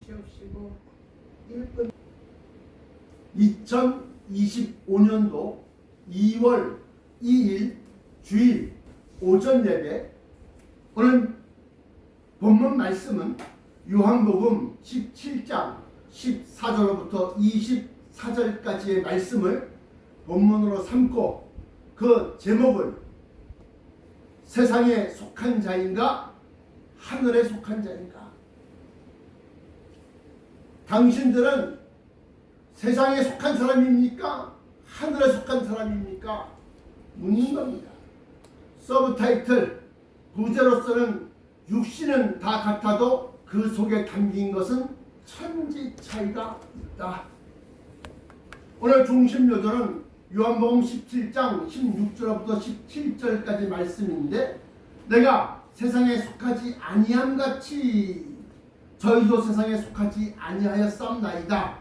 주옵시고 1분 2025년도 2월 2일 주일 오전 예배. 오늘 본문 말씀은 요한복음 17장 14절부터 24절까지의 말씀을 본문으로 삼고 그 제목을 세상에 속한 자인가 하늘에 속한 자인가. 당신들은 세상에 속한 사람입니까? 하늘에 속한 사람입니까? 묻는 겁니다. 서브타이틀 부제로서는 육신은 다 같아도 그 속에 담긴 것은 천지 차이가 있다. 오늘 중심 요절은 요한복음 17장 16절부터 17절까지 말씀인데, 내가 세상에 속하지 아니함 같이 저희도 세상에 속하지 아니하였사옵나이다.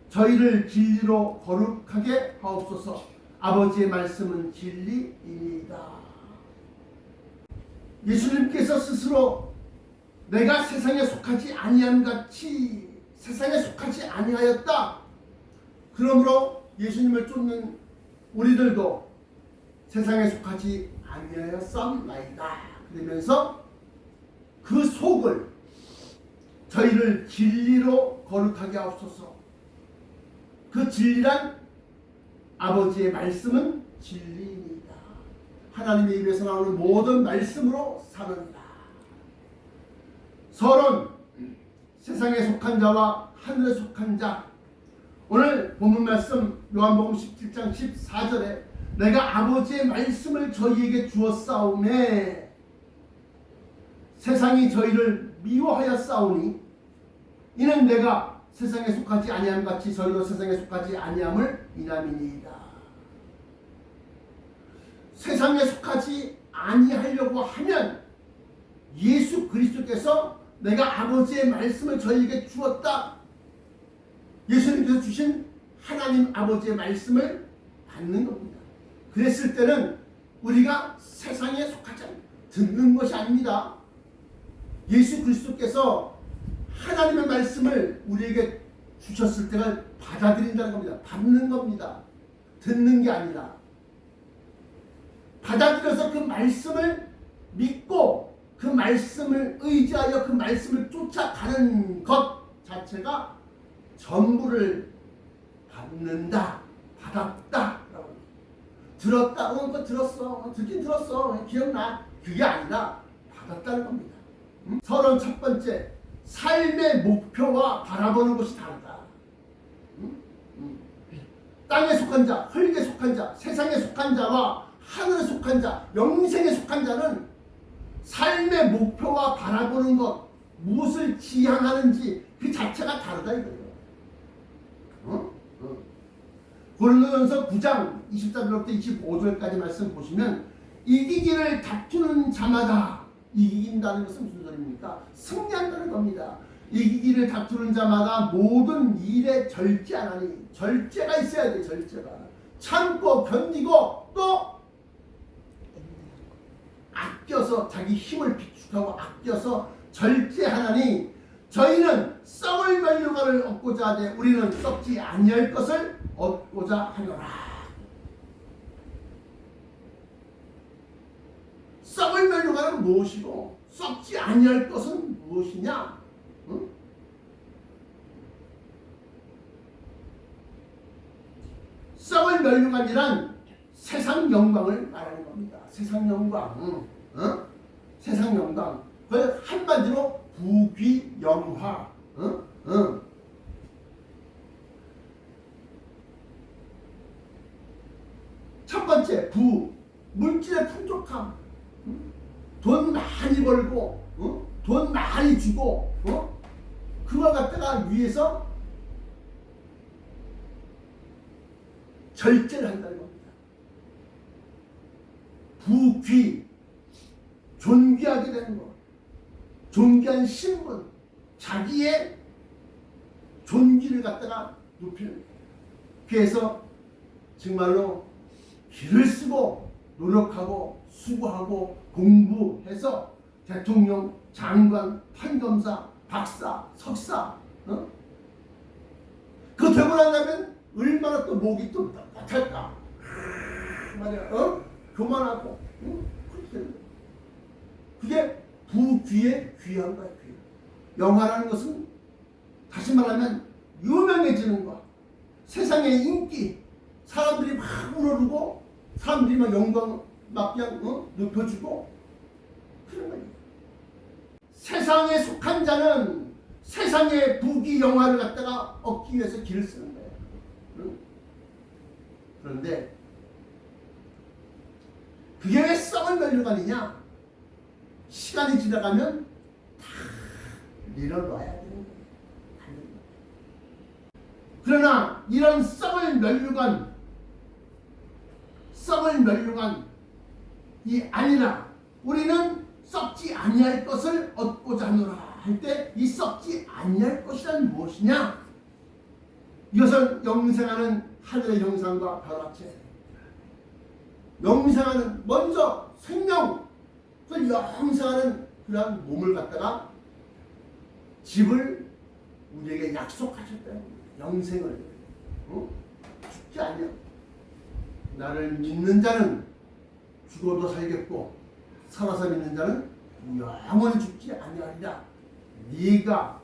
저희를 진리로 거룩하게 하옵소서. 아버지의 말씀은 진리이니이다. 예수님께서 스스로 내가 세상에 속하지 아니함 같이 세상에 속하지 아니하였다. 그러므로 예수님을 쫓는 우리들도 세상에 속하지 아니하였사옵나이다. 그러면서 그 속을 저희를 진리로 거룩하게 하옵소서. 그 진리란 아버지의 말씀은 진리입니다. 하나님의 입에서 나오는 모든 말씀으로 사는다. 서론, 세상에 속한 자와 하늘에 속한 자. 오늘 본문 말씀 요한복음 17장 14절에 내가 아버지의 말씀을 저희에게 주었사오매 세상이 저희를 미워하였사오니 이는 내가 세상에 속하지 아니함 같이 저희도 세상에 속하지 아니함을 인함이니이다. 세상에 속하지 아니하려고 하면 예수 그리스도께서 내가 아버지의 말씀을 저희에게 주었다. 예수님께서 주신 하나님 아버지의 말씀을 받는 겁니다. 그랬을 때는 우리가 세상에 속하지 않는 듣는 것이 아닙니다. 예수 그리스도께서 하나님의 말씀을 우리에게 주셨을 때가 받아들인다는 겁니다. 받는 겁니다. 듣는 게 아니라 받아들여서 그 말씀을 믿고 그 말씀을 의지하여 그 말씀을 쫓아가는 것 자체가 전부를 받는다, 받았다, 들었다, 그거 들었어, 듣긴 들었어, 기억나. 그게 아니라 받았다는 겁니다. 서론 첫 번째, 삶의 목표와 바라보는 것이 다르다. 땅에 속한 자, 흙에 속한 자, 세상에 속한 자와 하늘에 속한 자, 영생에 속한 자는 삶의 목표와 바라보는 것, 무엇을 지향하는지 그 자체가 다르다 이거예요. 고린도전서 9장 24절부터 25절까지 말씀 보시면 이기기를 다투는 자마다, 이긴다는 것은 무슨 소리입니까? 승리한다는 겁니다. 이기기를 다투는 자마다 모든 일에 절제하나니, 절제가 있어야 돼. 절제가 참고 견디고 또 아껴서 자기 힘을 비축하고 아껴서 절제하나니 저희는 썩을 면류관을 얻고자 하되 우리는 썩지 아니할 것을 얻고자 하노라. 썩을 면류관은 무엇이고 썩지 아니할 것은 무엇이냐? 응? 썩을 면류관이란 세상 영광을 말하는 겁니다. 세상 영광, 세상 영광. 그 한마디로 부귀 영화. 첫 번째 부, 물질의 풍족함. 돈 많이 벌고, 돈 많이 주고, 그걸 갖다가 위해서 절제를 한다는 겁니다. 부귀, 존귀하게 되는 것, 존귀한 신분, 자기의 존귀를 갖다가 높이는 거예요. 그래서 정말로 길을 쓰고 노력하고 수고하고 공부해서 대통령, 장관, 판검사, 박사, 석사 어? 그거 되고 난 다음에 얼마나 또 목이 또 막할까? 말이야, 교만하고, 그렇게 되는 거야. 그게 부귀의 귀한 거야, 귀. 영화라는 것은 다시 말하면 유명해지는 거. 세상의 인기, 사람들이 막 우러르고, 사람들이 막 영광 막 그냥 높여주고 그런 거예요. 세상에 속한 자는 세상의 부귀 영화를 갖다가 얻기 위해서 길을 쓰는 거예요. 응? 그런데 그게 왜 썩은 멸류관이냐? 시간이 지나가면 다 밀어놔야 되는 거예요. 그러나 이런 썩을 멸류관이 아니라 우리는 썩지 아니할 것을 얻고자 하노라 할 때 이 썩지 아니할 것이란 무엇이냐? 이것은 영생하는 하늘의 형상과 별같이 영생하는 먼저 생명 그 영생하는 그러한 몸을 갖다가 집을 우리에게 약속하셨다는 거예요. 영생을 죽지 않냐. 나를 믿는 자는 죽어도 살겠고 살아서 믿는 자는 영원히 죽지 아니하리라. 네가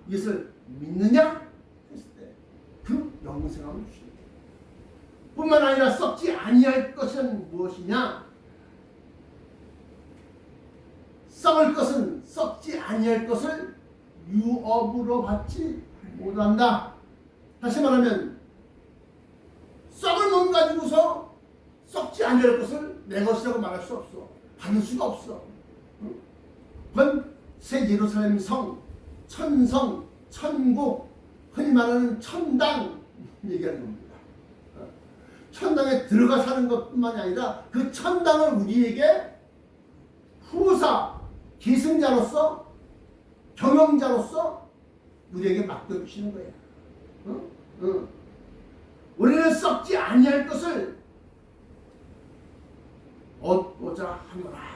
이것을 믿느냐 했을 때 그 영생함을 주시는 거예요. 뿐만 아니라 썩지 아니할 것은 무엇이냐? 썩을 것은 썩지 아니할 것을 유업으로 받지 못한다. 다시 말하면 썩을 몸 가지고서 썩지 아니할 것을 내 것이라고 말할 수 없어. 받을 수가 없어. 그건 새 예루살렘 성, 천성, 천국, 흔히 말하는 천당 얘기하는 겁니다. 천당에 들어가 사는 것뿐만이 아니라 그 천당을 우리에게 후사, 계승자로서 경영자로서 우리에게 맡겨주시는 거예요. 우리는 썩지 아니할 것을 얻고자 하노라.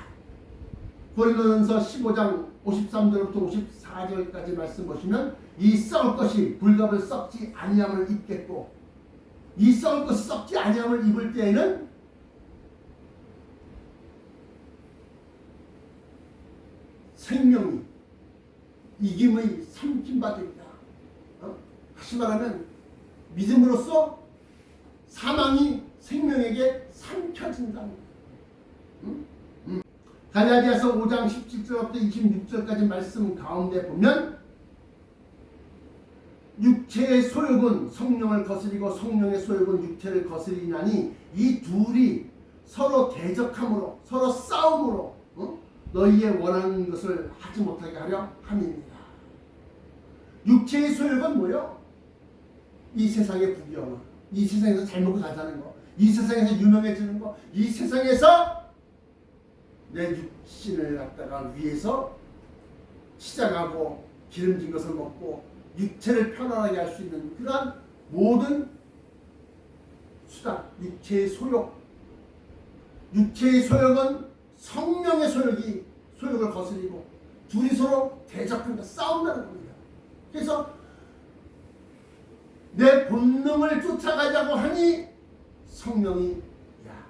고린도전서 15장 53절부터 54절까지 말씀 보시면 이 썩을 것이 불갑을 썩지 아니함을 입겠고 이 썩을 것이 썩지 아니함을 입을 때에는 생명이 이김의 삼킴받으리라. 다시 말하면 믿음으로써 사망이 생명에게 삼켜진다는 거예요. 갈라디아서 5장 17절부터 26절까지 말씀 가운데 보면 육체의 소욕은 성령을 거스리고 성령의 소욕은 육체를 거스리나니 이 둘이 서로 대적함으로 서로 싸움으로 너희의 원하는 것을 하지 못하게 하려 함입니다. 육체의 소욕은 뭐요? 이 세상의 부귀영화, 이 세상에서 잘 먹고 잘 사는 거, 이 세상에서 유명해지는 거, 이 세상에서 내 육신을 갖다가 위해서 시작하고 기름진 것을 먹고 육체를 편안하게 할 수 있는 그러한 모든 수단, 육체의 소욕. 육체의 소욕은 성령의 소욕을 거스리고 둘이 서로 대적한다, 싸운다는 겁니다. 그래서 내 본능을 쫓아가자고 하니 성령이 야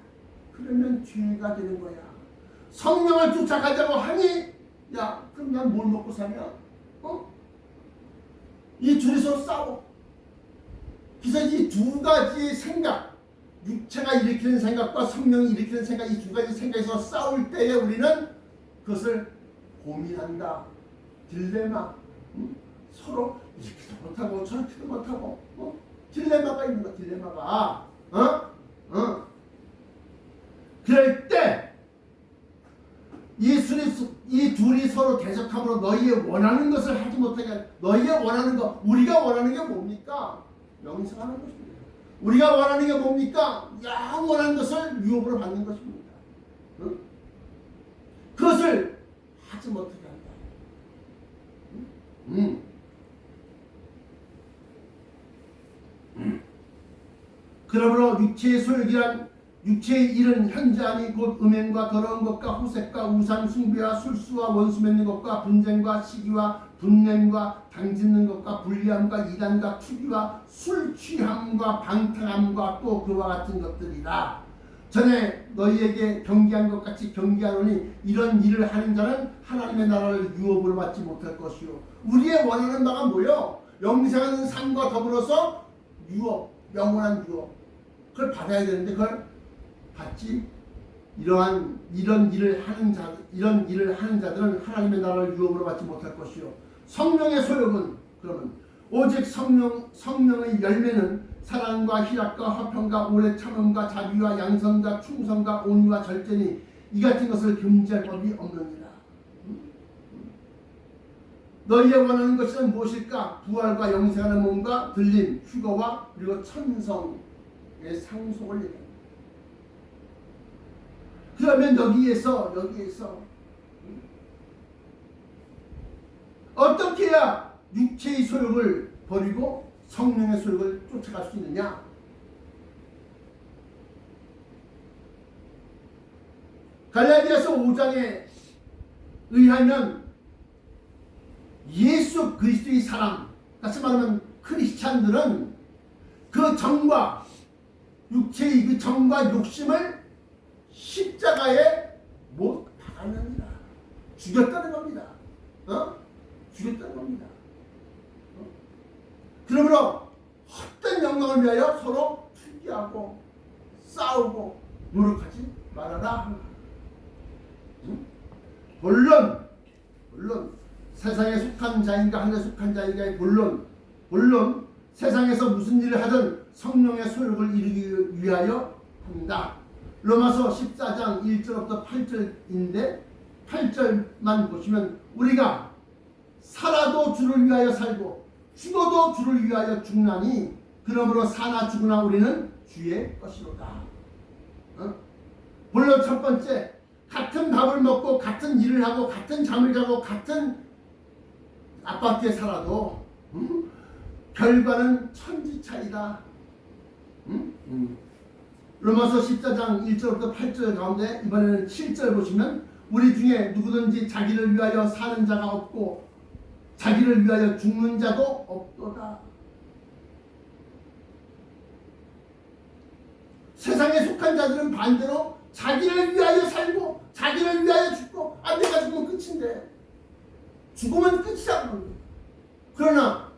그러면 죄가 되는 거야. 성령을 쫓아가자고 하니 야 그럼 난 뭘 먹고 사냐? 이 둘이서 싸워. 그래서 이 두 가지의 생각, 육체가 일으키는 생각과 성령이 일으키는 생각, 이 두 가지 생각에서 싸울 때에 우리는 그것을 고민한다. 딜레마. 서로 이렇게도 못하고 저렇게도 못하고 딜레마가 있는 거야. 딜레마가. 그럴 때 이 둘이 서로 대적함으로 너희의 원하는 것을 하지 못하게 너희의 원하는 것, 우리가 원하는 게 뭡니까? 영생하는 것입니다. 우리가 원하는 게 뭡니까? 영원한 것을 유업으로 받는 것입니다. 그것을 하지 못하게 한다. 그러므로 육체의 소욕이란 육체의 일은 현재 아니 곧 음행과 더러운 것과 후색과 우상 숭배와 술수와 원수 맺는 것과 분쟁과 시기와 분냄과 당짓는 것과 불리함과 이단과 투기와 술 취함과 방탕함과 또 그와 같은 것들이라. 전에 너희에게 경계한 것 같이 경계하노니 이런 일을 하는 자는 하나님의 나라를 유업으로 받지 못할 것이요. 우리의 원하는 바가 뭐요? 영생하는 삶과 더불어서 유업, 영원한 유업. 그걸 받아야 되는데 그걸 받지. 이런 일을 하는 자들은 하나님의 나라를 유업으로 받지 못할 것이요. 성령의 소욕은 그러면 오직 성령의 열매는 사랑과 희락과 화평과 오래 참음과 자비와 양선과 충성과 온유와 절제니 이 같은 것을 금지할 법이 없느니라. 너희의 원하는 것은 무엇일까? 부활과 영생하는 몸과 들림, 휴거와 그리고 천성의 상속을 얘기합니다. 그러면 여기에서 어떻게 해야 육체의 소욕을 버리고 성령의 소욕을 쫓아갈 수 있느냐? 갈라디아서 5장에 의하면 예수 그리스도의 사랑, 다시 말하면 크리스찬들은 그 정과 육체의 그 정과 욕심을 십자가에 못 박았느니라. 죽였다는 겁니다. 죽였다는 겁니다. 그러므로 헛된 영광을 위하여 서로 투기하고 싸우고 노력하지 말아라. 물론 세상에 속한 자인가 하늘에 속한 자인가의 물론 세상에서 무슨 일을 하든 성령의 소욕을 이루기 위하여 합니다. 로마서 14장 1절부터 8절인데 8절만 보시면 우리가 살아도 주를 위하여 살고 죽어도 주를 위하여 죽나니 그러므로 사나 죽으나 우리는 주의 것이로다. 물론 첫 번째, 같은 밥을 먹고 같은 일을 하고 같은 잠을 자고 같은 아파트에 살아도 결과는 천지 차이다. 로마서 14장 1절부터 8절 가운데 이번에는 7절 보시면 우리 중에 누구든지 자기를 위하여 사는 자가 없고 자기를 위하여 죽는 자도 없도다. 세상에 속한 자들은 반대로 자기를 위하여 살고 자기를 위하여 죽고 내가 죽으면 끝인데 죽으면 끝이라고. 그러나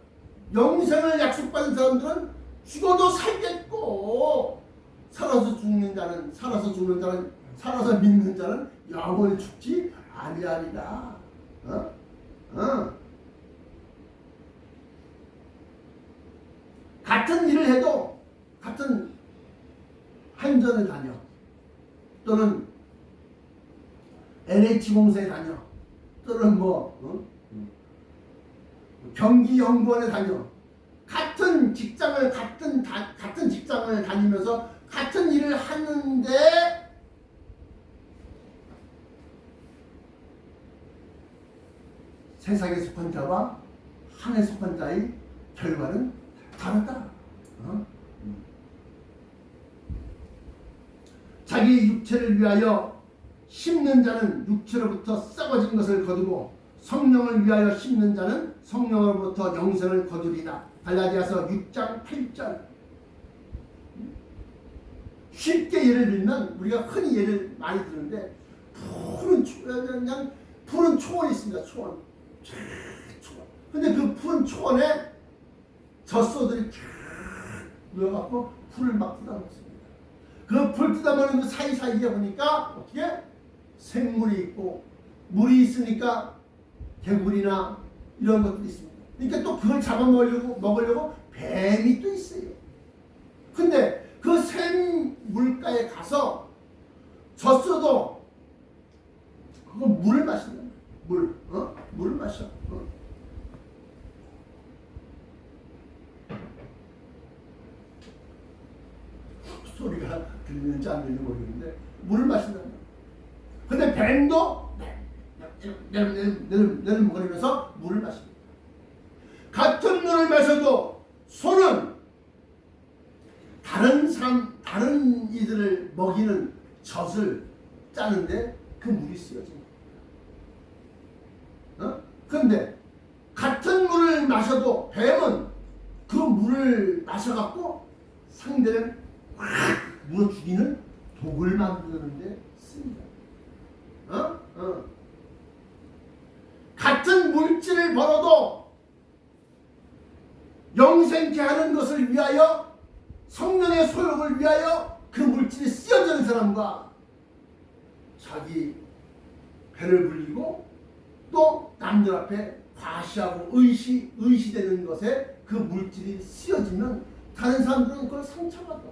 영생을 약속받은 사람들은 죽어도 살겠고 살아서 죽는 자는 살아서 믿는 자는 영원히 죽지 아니하리라. 같은 일을 해도 같은 한전을 다녀 또는 NH공사에 다녀 또는 경기연구원에 다녀 같은 직장을 다니면서 같은 일을 하는데 세상에 속한 자와 하늘에 속한 자의 결과는 다르다. 자기 육체를 위하여 심는 자는 육체로부터 썩어진 것을 거두고 성령을 위하여 심는 자는 성령으로부터 영생을 거두리라. 갈라디아서 6장 8절. 쉽게 예를 들면 우리가 흔히 예를 많이 드는데 푸른 초원이 있습니다. 초원. 근데 그 푸른 초원에 젖소들이 모여갖고 풀을 막 뜯어먹습니다. 그 풀 뜯어먹는 그 사이사이에 보니까 어떻게 생물이 있고 물이 있으니까 개구리나 이런 것들이 있습니다. 그러니까 또 그걸 잡아먹으려고 뱀이 또 있어요. 근데 그 샘물가에 가서 젖소도 그거 물을 마신다. 물을 마셔. 소리가 들리는지 안 들리는지 모르겠는데 물을 마신다. 근데 뱀도 내름거리면서 물을 마십니다. 같은 물을 마셔도 소는 다른 이들을 먹이는 젖을 짜는데 그 물이 쓰여집니다. 그런데 뱀은 그 물을 마셔갖고 상대를 확 물어 죽이는 독을 만드는데 씁니다. 같은 물질을 벌어도 영생케 하는 것을 위하여, 성령의 소욕을 위하여 그 물질이 쓰여지는 사람과 자기 배를 불리고 또 남들 앞에 과시하고 의시되는 것에 그 물질이 쓰여지면 다른 사람들은 그걸 상처받아.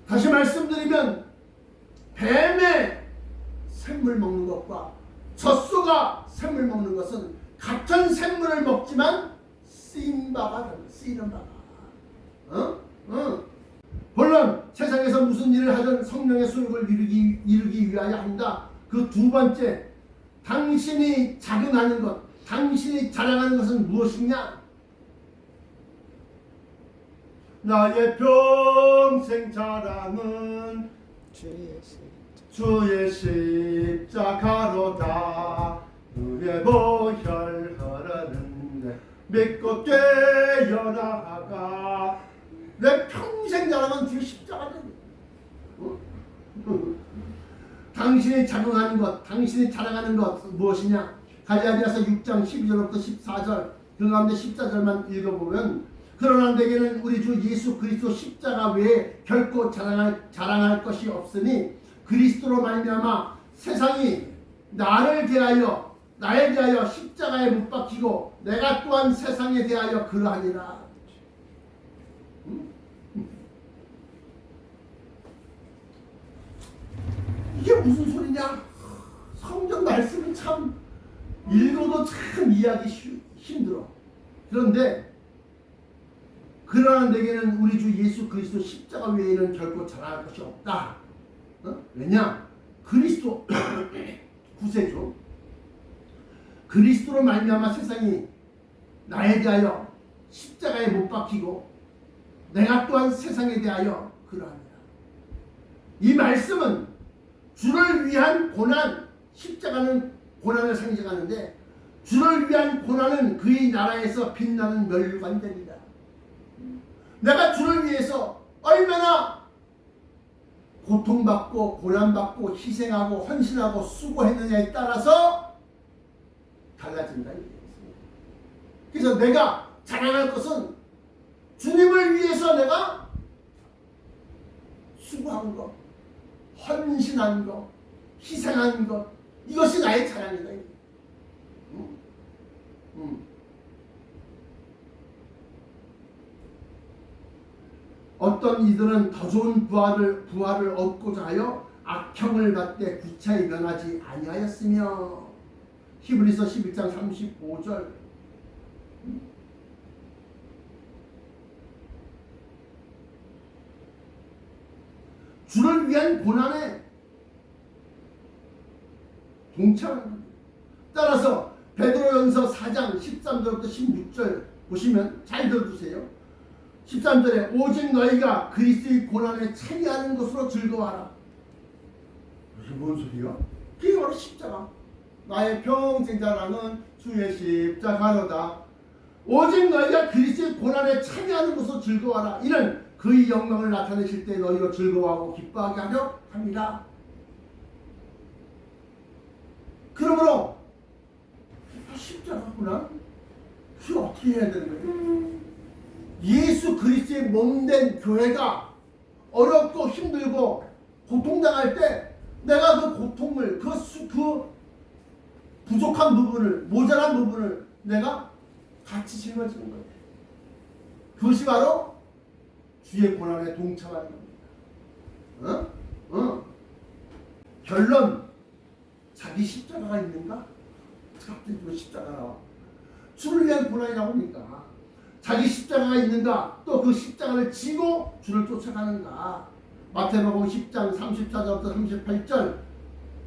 다시 말씀드리면 뱀의 샘물 먹는 것과 젖소가 샘물 먹는 것은 같은 샘물을 먹지만 쓰이는 바가. 물론 세상에서 무슨 일을 하든 성령의 소욕을 이루기 위하여 한다. 그 두 번째, 당신이 자긍하는 것, 당신이 자랑하는 것은 무엇이냐? 나의 평생 자랑은 주의 십자가로다. 눈에 보혈하라는 믿고 뛰어나가. 내 평생 자랑은 주의 십자가다. 당신이 자긍하는 것, 당신이 자랑하는 것 무엇이냐? 갈라디아서 6장 12절부터 14절, 그 가운데 14절만 읽어보면, 그러나 내게는 우리 주 예수 그리스도 십자가 외에 결코 자랑할 것이 없으니 그리스도로 말미암아 세상이 나에 대하여 십자가에 못 박히고 내가 또한 세상에 대하여 그러하니라. 이게 무슨 소리냐? 성경 말씀은 참 읽어도 참 이해하기 힘들어. 그런데 그러나 내게는 우리 주 예수 그리스도 십자가 외에는 결코 자랑할 것이 없다. 왜냐? 그리스도 구세주 그리스도로 말미암아 세상이 나에 대하여 십자가에 못 박히고 내가 또한 세상에 대하여 그러하니라. 이 말씀은 주를 위한 고난, 십자가는 고난을 상징하는데 주를 위한 고난은 그의 나라에서 빛나는 멸관됩니다. 내가 주를 위해서 얼마나 고통받고 고난받고 희생하고 헌신하고 수고했느냐에 따라서 달라진다. 그래서 내가 자랑할 것은 주님을 위해서 내가 수고한 것, 헌신한 것, 희생한 것, 이것이 나의 자랑이다. 어떤 이들은 더 좋은 부활을 얻고자 하여 악형을 받되 구차히 면하지 아니하였으며. 히브리서 11장 35절. 주를 위한 고난에 동참합니다. 따라서 베드로전서 4장 13절부터 16절 보시면 잘 들어주세요. 13절에 오직 너희가 그리스도의 고난에 참여하는 것으로 즐거워하라. 이게 뭔 소리야? 그게 바로 십자가. 나의 평생 자랑은 주의 십자가로다. 오직 너희가 그리스도의 고난에 참여하는 것으로 즐거워하라. 이는 그의 영광을 나타내실 때 너희로 즐거워하고 기뻐하게 하려 합니다. 그러므로 십자가구나. 그게 어떻게 해야 되는 거예요? 예수 그리스도의 몸된 교회가 어렵고 힘들고 고통당할 때 내가 그 고통을, 그 부족한 부분을, 모자란 부분을 내가 같이 짊어지는 거예요. 그것이 바로 주의 고난에 동참하는 겁니다. 결론, 자기 십자가가 있는가? 갑자기 왜 십자가 나와? 주를 위한 고난이 나옵니까? 자기 십자가가 있는가? 또 그 십자가를 지고 주를 쫓아가는가? 마태복음 10장 34절부터 38절,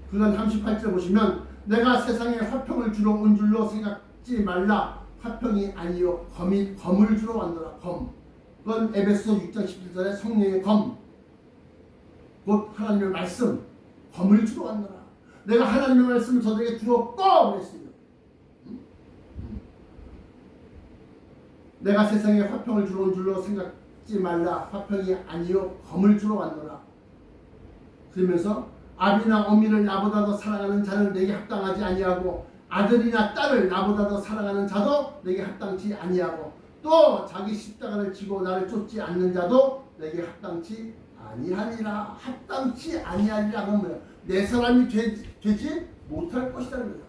그건 38절 보시면 내가 세상에 화평을 주러 온 줄로 생각지 말라. 화평이 아니요 검을 주러 왔노라. 검. 그건 에베소 6장 17절에 성령의 검, 곧 하나님의 말씀, 검을 주러 왔노라. 내가 하나님의 말씀을 저들에게 주었고 그랬습니다. 내가 세상에 화평을 주러 온 줄로 생각지 말라. 화평이 아니요 검을 주러 왔노라. 그러면서 아비나 어미를 나보다 더 사랑하는 자는 내게 합당하지 아니하고 아들이나 딸을 나보다 더 사랑하는 자도 내게 합당치 아니하고 또 자기 십자가를 지고 나를 쫓지 않는 자도 내게 합당치 아니하리라. 합당치 아니하리라 하면 뭐야? 내 사람이 되지 못할 것이라는 거야.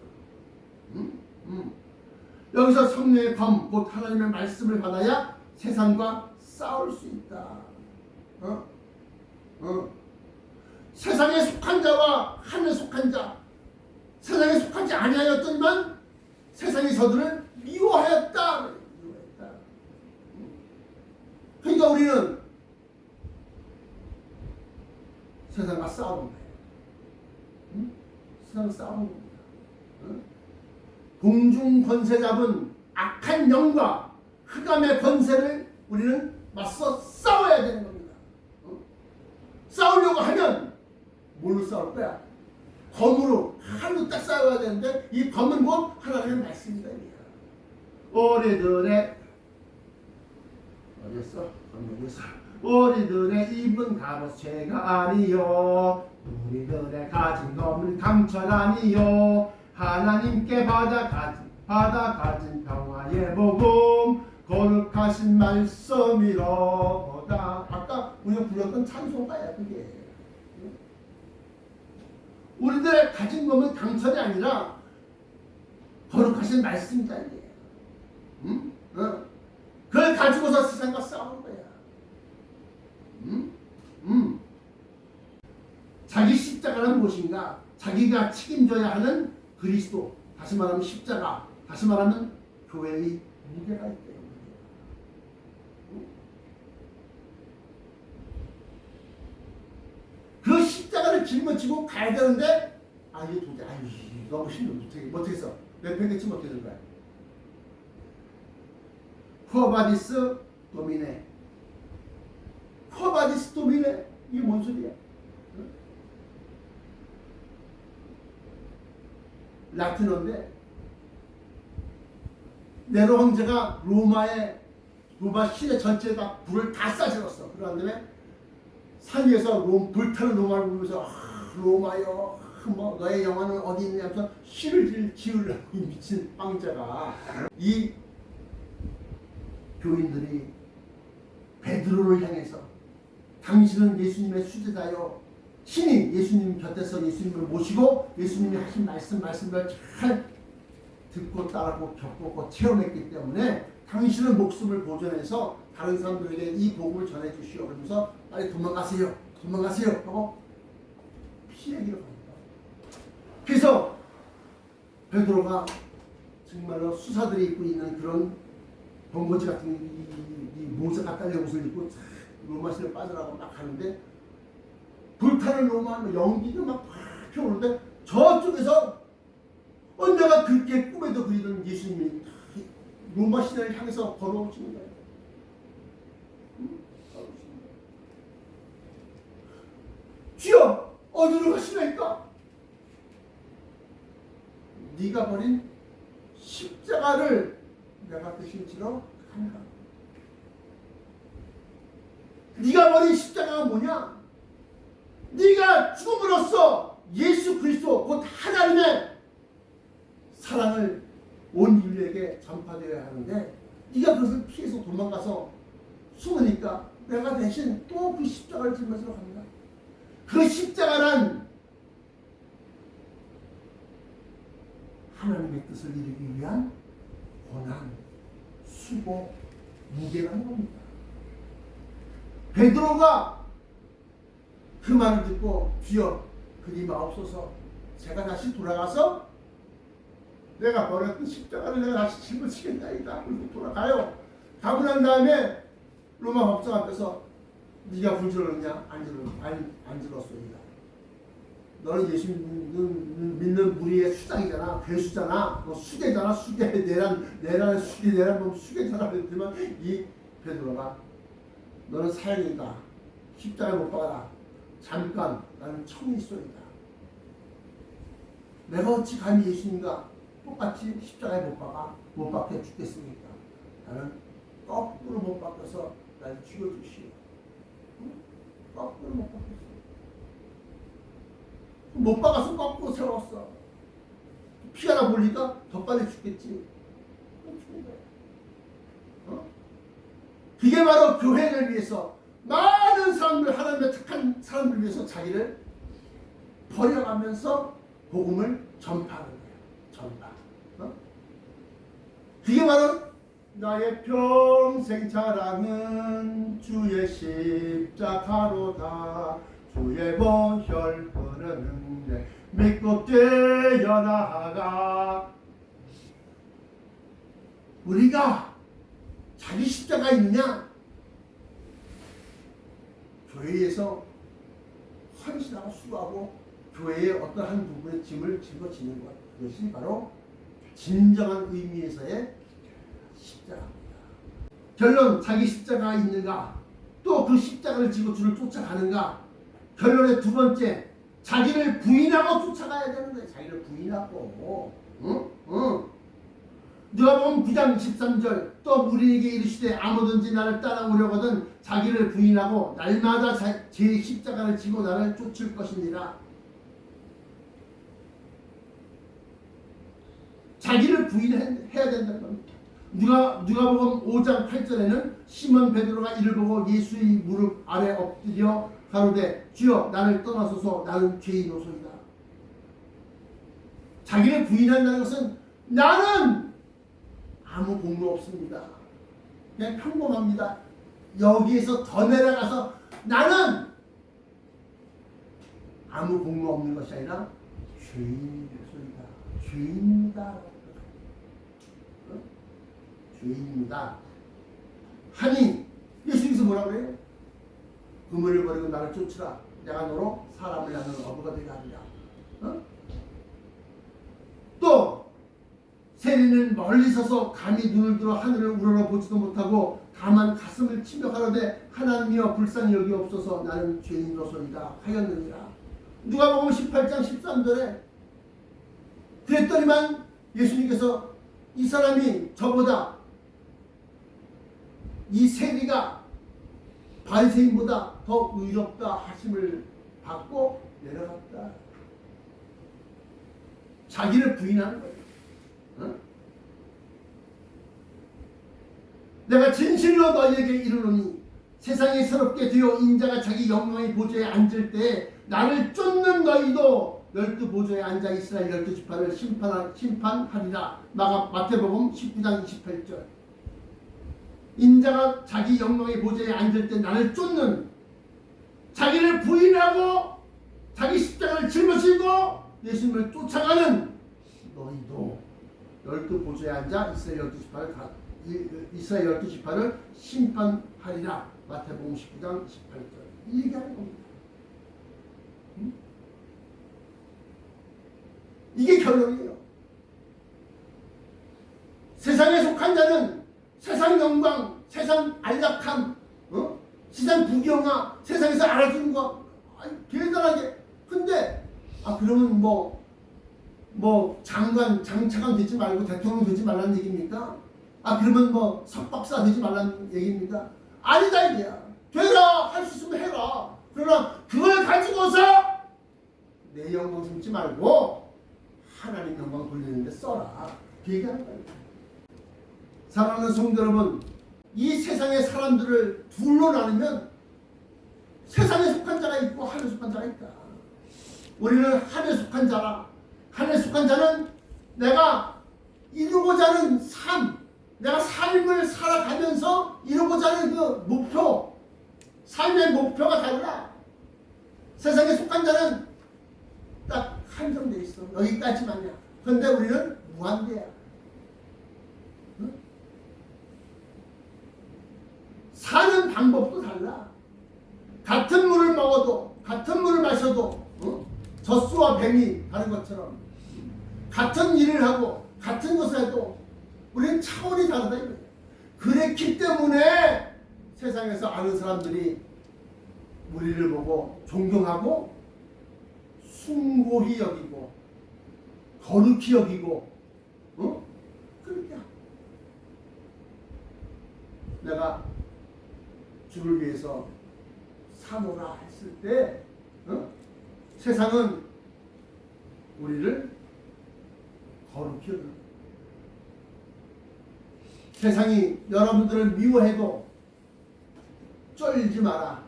여기서 성령의 검, 곧 하나님의 말씀을 받아야 세상과 싸울 수 있다. 세상에 속한 자와 하늘에 속한 자, 세상에 속하지 아니하였더니만 세상이 저들을 미워하였다. 그러니까 우리는 세상과 싸우는 거예요. 세상과 싸우는 겁니다. 공중 권세 잡은 악한 영과 흑암의 권세를 우리는 맞서 싸워야 되는 겁니다. 싸우려고 하면 뭘로 싸울 거야? 검으로 칼로 딱 싸워야 되는데 이 검은 뭐 하나님의 말씀이다. 우리들의 어디였어? 우리들의 입은 값어치가 아니요 우리들의 가진 것은 강철 아니요 하나님께 받아 가진 평화의 복음 거룩하신 말씀이로다. 아까 우리가 불렀던 찬송가야 그게. 우리들의 가진 것은 강철이 아니라 거룩하신 말씀이다 이게. 그걸 가지고서 세상과 싸우는 거야. 자기 십자가는 무엇인가? 자기가 책임져야 하는 그리스도, 다시 말하면 십자가, 다시 말하면 교회의 무게가 있다. 그 십자가를 짊어지고 가야 되는데 이게 도저히 너무 힘들어. 못하겠어. 몇 편겠지 못하는 거야. 쿠어바디스 도미네. 쿠어바디스 도미네. 이게 뭔 소리야? 라틴어인데 네로 황제가 로마 시내 전체에다 불을 다 쏴질렀어. 그런 다음에 산 위에서 불타는 로마를 보면서 로마여 뭐 너의 영화는 어디 있냐 하면서 시를 지으려고 이 미친 황제가 이 교인들이 베드로를 향해서 당신은 예수님의 수제자요 신이 예수님 곁에서 예수님을 모시고 예수님이 하신 말씀을 잘 듣고 따르고 겪고 체험했기 때문에 당신은 목숨을 보존해서 다른 사람들에게 이 복음을 전해주시오. 그러면서 빨리 도망가세요 하고 피하기로 합니다. 그래서 베드로가 정말로 수사들이 입고 있는 그런 번거지 같은 이 모자가 딸려 옷을 입고 로마시를 빠져나가고 막 하는데 불타는 로마 연기가 막 펴오르는데 저쪽에서 언제가 그렇게 꿈에도 그리던 예수님이 로마 시내를 향해서 걸어오시는 거예요. 주여 어디로 가시나이까? 네가 버린 십자가를 내가 대신 지러 간다. 네가 버린 십자가가 뭐냐? 네가 죽음으로써 예수 그리스도 곧 하나님의 사랑을 온 인류에게 전파되어야 하는데 네가 그것을 피해서 도망가서 숨으니까 내가 대신 또 그 십자가를 짊어지러 갑니다. 그 십자가란 하나님의 뜻을 이루기 위한 고난, 수고, 무게라는 겁니다. 베드로가 그 말을 듣고 주여 그리 마옵소서 제가 다시 돌아가서 내가 버렸던 십자가를 내가 다시 짊어지겠나이다. 그리고 돌아가요. 가고 난 다음에 로마 법정 앞에서 네가 불 질렀냐? 안 질렀소이다. 너는 예수 믿는 무리의 수장이잖아. 괴수잖아. 너 수계잖아. 수계 내란 놈 수계잖아. 그랬지만 이 베드로가 너는 사형이다. 십자가에 못 박아라. 잠깐 나는 청이 있소이다. 내가 어찌 감히 예수님과 똑같이 십자가에 못 박혀 죽겠습니까? 나는 받아서 날 죽여주시오. 응? 거꾸로 못 박았어. 못 박아서 거꾸로 세웠어. 피가 나 몰리까 더 빨리 죽겠지. 어? 그게 바로 교회를 위해서 많은 사람들, 하나님의 택한 사람들 위해서 자기를 버려가면서 복음을 전파하는 거예요. 전파. 어? 그게 바로 나의 평생 자랑은 주의 십자가로다. 주의 보혈 흐르는데 믿고 뛰어나가. 우리가 자기 십자가 있느냐? 교회에서 헌신하고 수고하고 교회의 어떤 한 부분의 짐을 짊어지는 것, 그것이 바로 진정한 의미에서의 십자가입니다. 결론, 자기 십자가가 있는가? 또 그 십자가를 지고 주를 쫓아가는가? 결론의 두 번째, 자기를 부인하고 쫓아가야 되는 거예요. 자기를 부인하고. 누가복음 9장 13절, 또 무리에게 이르시되 아무든지 나를 따라오려거든 자기를 부인하고 날마다 제 십자가를 지고 나를 쫓을 것이니라. 자기를 부인해야 된다는 겁니다. 누가복음 5장 8절에는 시몬 베드로가 이를 보고 예수의 무릎 아래 엎드려 가로되 주여 나를 떠나소서 나는 죄인이로소이다. 자기를 부인한다는 것은 나는 아무 공로 없습니다. 그냥 평범합니다. 여기에서 더 내려가서 나는 아무 공로 없는 것이 아니라 죄인이로소이다. 죄인이다. 죄인입니다. 하니 예수님께서 뭐라고 그래요? 그물을 버리고 나를 쫓으라. 내가 너로 사람을 낳는 어부가 되게 하리라. 또 세리는 멀리 서서 감히 눈을 들어 하늘을 우러러보지도 못하고 다만 가슴을 치며 가로되 하나님이여 불쌍히 여기옵소서 나는 죄인으로소이다 하였느니라. 누가복음 18장 13절에 그랬더니만 예수님께서 이 사람이 저보다 이 세리가 바리새인보다 더 의롭다 하심을 받고 내려갔다. 자기를 부인하는 거예요. 내가 진실로 너희에게 이르노니 세상에 새롭게 되어 인자가 자기 영광의 보좌에 앉을 때 나를 쫓는 너희도 12보좌에 앉아 이스라엘 12지파를 심판하리라. 마태복음 19장 28절. 인자가 자기 영광의 보좌에 앉을 때 나를 쫓는, 자기를 부인하고 자기 십자가를 짊어지고 예수님을 쫓아가는 너희도 12보좌에 앉아 이스라엘 12지파를 심판하리라. 마태복음 19장 18절. 이 얘기하는 겁니다. 이게 결론이에요. 세상에 속한 자는 세상 영광, 세상 안락함, 세상 부경화, 세상에서 알아주는 거 대단하게. 근데 그러면 장관, 장차관 되지 말고 대통령 되지 말라는 얘기입니까? 그러면 석박사 되지 말라는 얘기입니까? 아니다 이게야. 되라, 할 수 있으면 해라. 그러나 그걸 가지고서 내 영광 숨지 말고 하나님 영광 돌리는데 써라. 그 얘기하는 거예요. 사랑하는 성도 여러분, 이 세상의 사람들을 둘로 나누면 세상에 속한 자가 있고 하늘에 속한 자가 있다. 우리는 하늘에 속한 자라. 하늘에 속한 자는 내가 이루고자 하는 삶, 내가 삶을 살아가면서 이루고자 하는 그 목표, 삶의 목표가 달라. 세상에 속한 자는 딱 한정돼 있어. 여기까지만이야. 그런데 우리는 무한대야. 사는 방법도 달라. 같은 물을 먹어도, 같은 물을 마셔도 젖소와 뱀이 다른 것처럼 같은 일을 하고 같은 것을 해도 우리는 차원이 다르다 이거예요. 그랬기 때문에 세상에서 아는 사람들이 우리를 보고 존경하고 숭고히 여기고 거룩히 여기고 그렇게 내가 주를 위해서 사노라 했을 때 세상은 우리를 거룩히 여겨. 세상이 여러분들을 미워해도 쫄지 마라.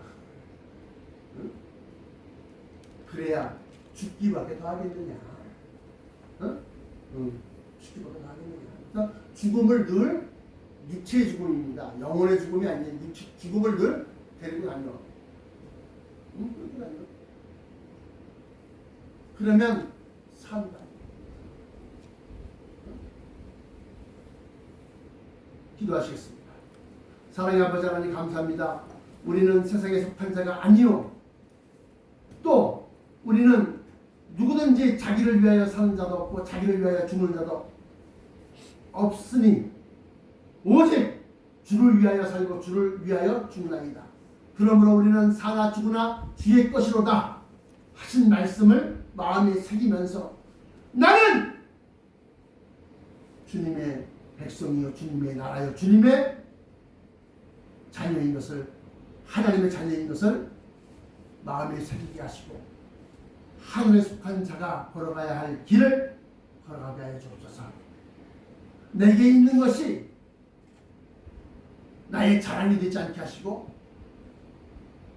그래야 죽기밖에 더 하겠느냐. 죽기밖에 더 하겠느냐. 그래서 죽음을 늘 육체의 죽음입니다. 영혼의 죽음이 아니에요. 죽음을 늘 데리고 다녀. 데리고 다녀. 그러면 산다. 기도하시겠습니다. 사랑의 아버지 하나님 감사합니다. 우리는 세상에 속한 자가 아니요. 또 우리는 누구든지 자기를 위하여 사는 자도 없고 자기를 위하여 죽는 자도 없으니 오직 주를 위하여 살고 주를 위하여 죽나이다. 그러므로 우리는 사나 죽으나 주의 것이로다 하신 말씀을 마음에 새기면서 나는 주님의 백성이요 주님의 나라요 주님의 자녀인 것을 하나님의 자녀인 것을 마음에 새기게 하시고 하늘에 속한 자가 걸어가야 할 길을 걸어가게 하여 주옵소서. 내게 있는 것이 나의 자랑이 되지 않게 하시고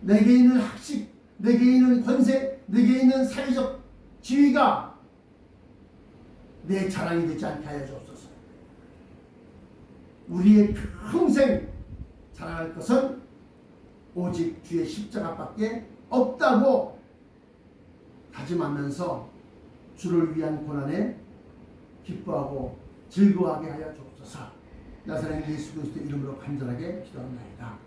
내게 있는 학식, 내게 있는 권세, 내게 있는 사회적 지위가 내 자랑이 되지 않게 하여 주옵소서. 우리의 평생 자랑할 것은 오직 주의 십자가밖에 없다고 다짐하면서 주를 위한 고난에 기뻐하고 즐거워하게 하여 주옵소서. 나사렛 예수 그리스도 이름으로 간절하게 기도합니다.